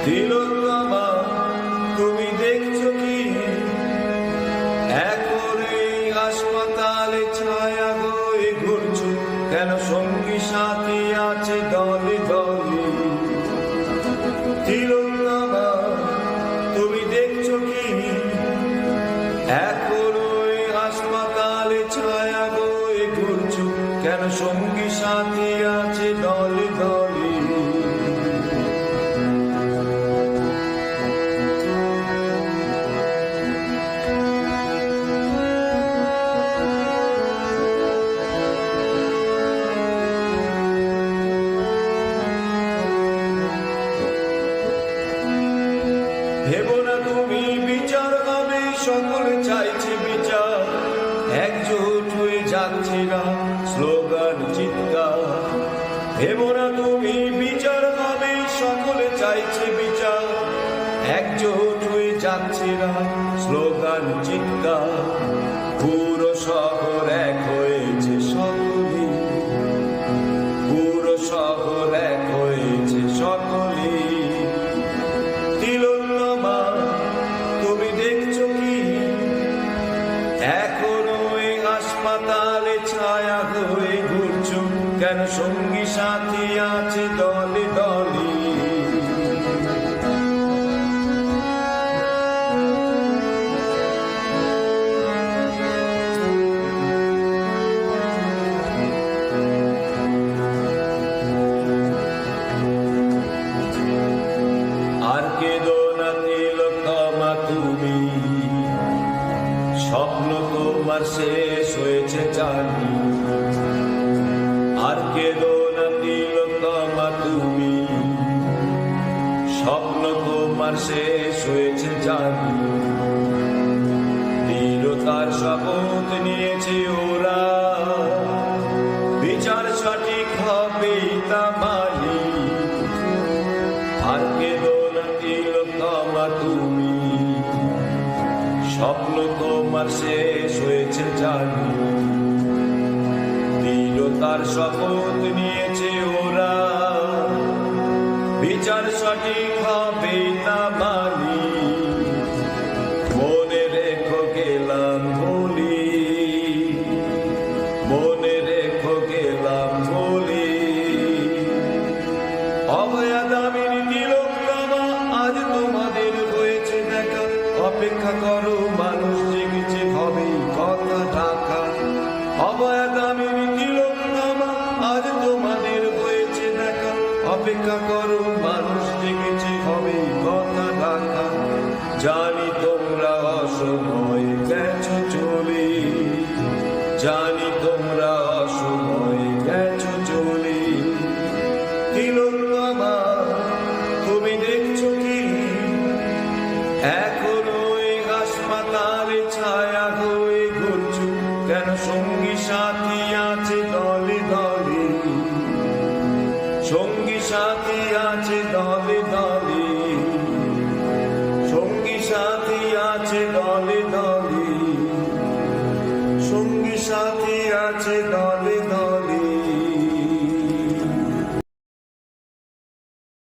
তিলোত্তমা তুমি দেখছো কি এখন এই হাসপাতালে ছায়া হয়ে ঘুরছো কেন সঙ্গী সাথী আছে দলে দলে তিলোত্তমা তুমি দেখছো কি এখন ওই হাসপাতালে ছায়া হয়ে ঘুরছো কেন সঙ্গী সাথী আছে দলে দলে ভেবো না তুমি বিচার হবে সকলে চাইছে বিচার একজোট হয়ে যাচ্ছে না স্লোগান চিৎকার ভেবো না তুমি বিচার হবে সকলে চাইছে বিচার একজোট হয়ে যাচ্ছে না স্লোগান চিৎকার পুরো শহর এক হয়েছে সকলে পুরো শহর এক হয়েছে সকলে তিলোত্তমা তুমি দেখছো কি এখনো এই হাসপাতালে ছায়া হয়ে ঘুরছো কেন সঙ্গী সাথী আছে দলে দলে স্বপ্ন তোমার শেষ হয়েছে জানি আর কেঁদো না তিলোত্তমা তুমি স্বপ্ন তোমার শেষ হয়েছে জানি দৃঢ়তার শপথ নিয়েছে ওরা বিচার সঠিক হবে তা মানি আর কেঁদো না তিলোত্তমা তুমি স্বপ্ন তোমার শেষ হয়েছে জানি দৃঢ়তার শপথ নিয়েছে ওরা বিচার সঠিক হবে না মানি মনে রেখো গেলাম বলি মনে রেখো গেলাম বলি অভয়া দামিনী তিলোত্তমা আজ তোমাদের হয়েছে দেখা অপেক্ষা করো মানুষ জেগেছে হবে কথা ঢাকা অভয়া দামিনী তিলোত্তমা আজ তোমাদের হয়েছে দেখা অপেক্ষা করো মানুষ জেগেছে হবে কথা ঢাকা জানি তোমরা অসময়ে গেছো চলে জানি তোমরা অসময়ে গেছো চলে তিলোত্তমা তুমি দেখছো কি এখনো এই হাসপাতালে ছায়া হয়ে ঘুরছো কেন সঙ্গী সাথী আছে দলে দলে সঙ্গী সাথী আছে দলে দলে